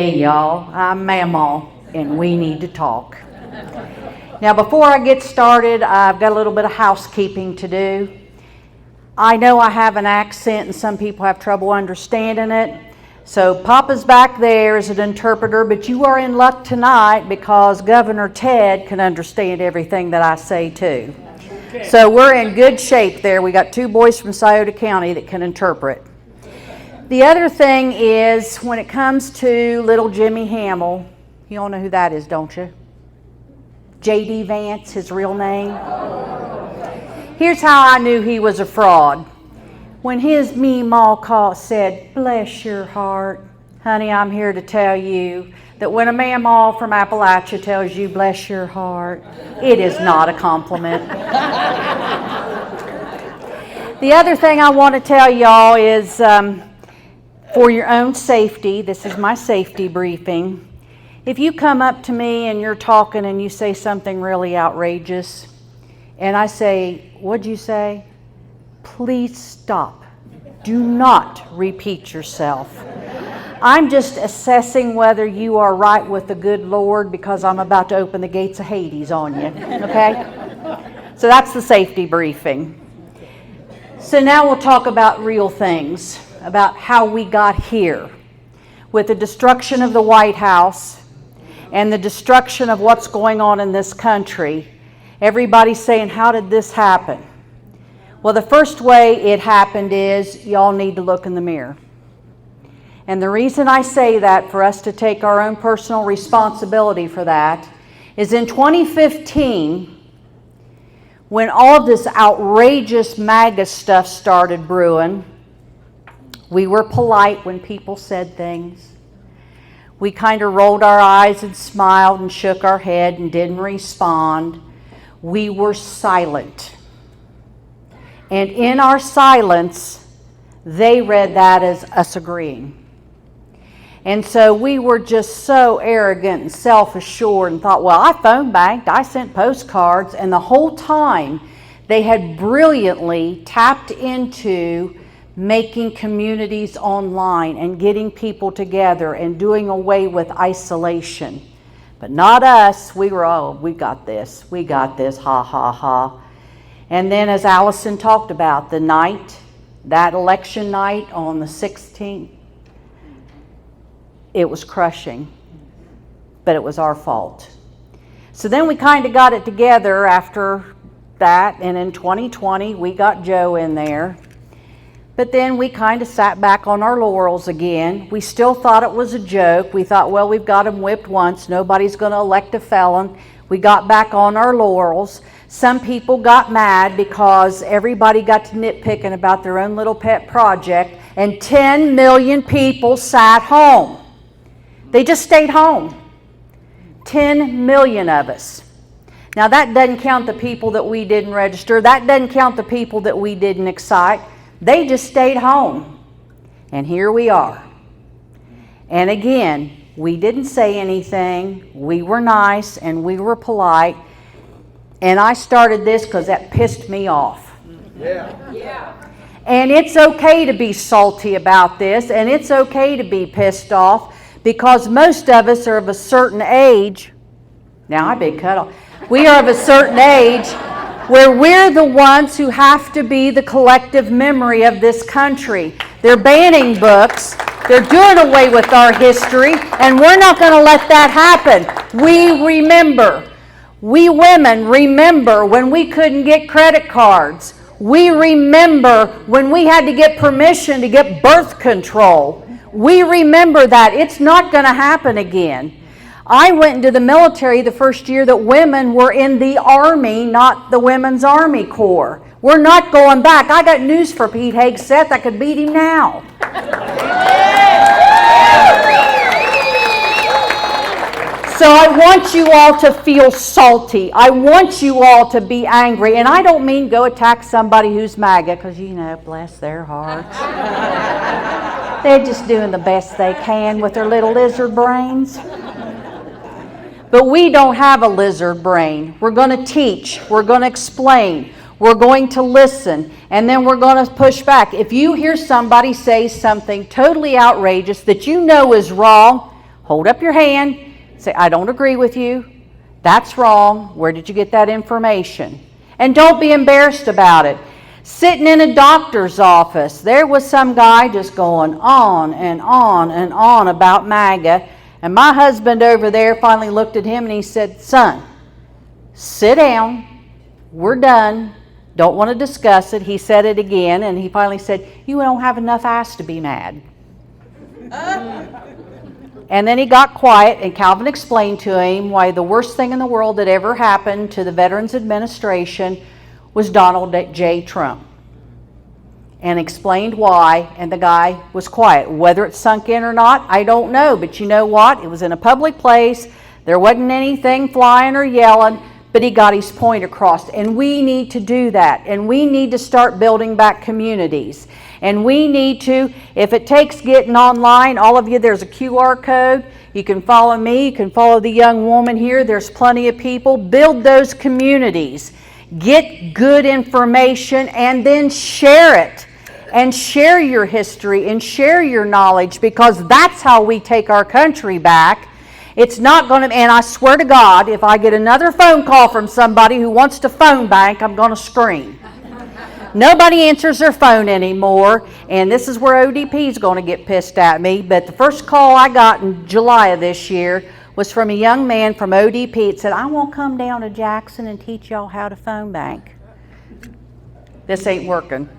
Hey y'all, I'm Mamaw, and we need to talk. Now before I get started, I've got a little bit of housekeeping to do. I know I have an accent and some people have trouble understanding it. So Papa's back there as an interpreter, but you are in luck tonight because Governor Ted can understand everything that I say too. Okay. So we're in good shape there. We got 2 boys from Scioto County that can interpret. The other thing is, when it comes to little Jimmy Hamill, you all know who that is, don't you? J.D. Vance, his real name. Here's how I knew he was a fraud. When his meemaw said, "Bless your heart," honey, I'm here to tell you that when a mamaw from Appalachia tells you, "Bless your heart," it is not a compliment. The other thing I want to tell y'all is, for your own safety, this is my safety briefing. If you come up to me and you're talking and you say something really outrageous, and I say, "What'd you say?" Please stop. Do not repeat yourself. I'm just assessing whether you are right with the good Lord because I'm about to open the gates of Hades on you, okay? So that's the safety briefing. So now we'll talk about real things, about how we got here. With the destruction of the White House and the destruction of what's going on in this country, everybody's saying, how did this happen? Well, the first way it happened is y'all need to look in the mirror. And the reason I say that, for us to take our own personal responsibility for that, is in 2015, when all of this outrageous MAGA stuff started brewing, we were polite when people said things. We kind of rolled our eyes and smiled and shook our head and didn't respond. We were silent. And in our silence, they read that as us agreeing. And so we were just so arrogant and self-assured and thought, well, I phone banked, I sent postcards, and the whole time they had brilliantly tapped into making communities online and getting people together and doing away with isolation. But not us. We were, oh, we got this, ha, ha, ha. And then, as Allison talked about, the night, that election night on the 16th, it was crushing, but it was our fault. So then we kind of got it together after that, and in 2020, we got Joe in there. But then we kind of sat back on our laurels again. We still thought it was a joke. We thought, well, we've got them whipped once. Nobody's going to elect a felon. We got back on our laurels. Some people got mad because everybody got to nitpicking about their own little pet project, and 10 million people sat home. They just stayed home. 10 million of us. Now that doesn't count the people that we didn't register. That doesn't count the people that we didn't excite. They just stayed home. And here we are. And again, we didn't say anything. We were nice and we were polite. And I started this because that pissed me off. Yeah. And it's okay to be salty about this, and it's okay to be pissed off, because most of us are of a certain age. Now I've been cut off. We are of a certain age where we're the ones who have to be the collective memory of this country. They're banning books. They're doing away with our history, and we're not going to let that happen. We remember. We women remember when we couldn't get credit cards. We remember when we had to get permission to get birth control. We remember that. It's not going to happen again. I went into the military the first year that women were in the Army, not the Women's Army Corps. We're not going back. I got news for Pete Hegseth. I could beat him now. So I want you all to feel salty. I want you all to be angry. And I don't mean go attack somebody who's MAGA, because, you know, bless their hearts. They're just doing the best they can with their little lizard brains. But we don't have a lizard brain. We're going to teach. We're going to explain. We're going to listen. And then we're going to push back. If you hear somebody say something totally outrageous that you know is wrong, hold up your hand, say, I don't agree with you. That's wrong. Where did you get that information? And don't be embarrassed about it. Sitting in a doctor's office, there was some guy just going on and on and on about MAGA. And my husband over there finally looked at him and he said, son, sit down. We're done. Don't want to discuss it. He said it again, and he finally said, you don't have enough ass to be mad. And then he got quiet, and Calvin explained to him why the worst thing in the world that ever happened to the Veterans Administration was Donald J. Trump. And explained why, and the guy was quiet. Whether it sunk in or not, I don't know. But you know what? It was in a public place. There wasn't anything flying or yelling, but he got his point across. And we need to do that. And we need to start building back communities. And we need to, if it takes getting online, all of you, there's a QR code. You can follow me. You can follow the young woman here. There's plenty of people. Build those communities. Get good information and then share it. And share your history and share your knowledge, because that's how we take our country back. It's not going to, and I swear to God, if I get another phone call from somebody who wants to phone bank, I'm going to scream. Nobody answers their phone anymore, and this is where ODP is going to get pissed at me. But the first call I got in July of this year was from a young man from ODP. It said, I won't come down to Jackson and teach y'all how to phone bank. This ain't working.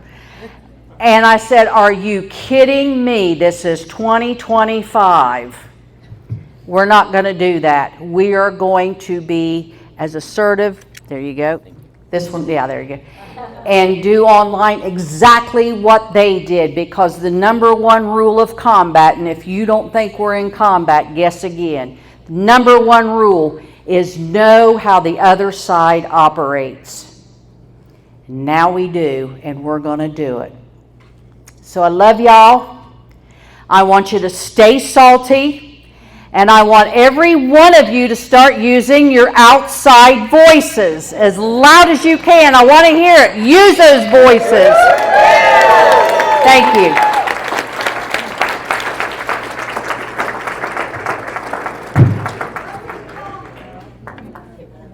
And I said, are you kidding me? This is 2025. We're not going to do that. We are going to be as assertive. There you go. This one, yeah, there you go. And do online exactly what they did, because the number one rule of combat, and if you don't think we're in combat, guess again. The number one rule is know how the other side operates. Now we do, and we're going to do it. So I love y'all. I want you to stay salty. And I want every one of you to start using your outside voices as loud as you can. I want to hear it. Use those voices. Thank you.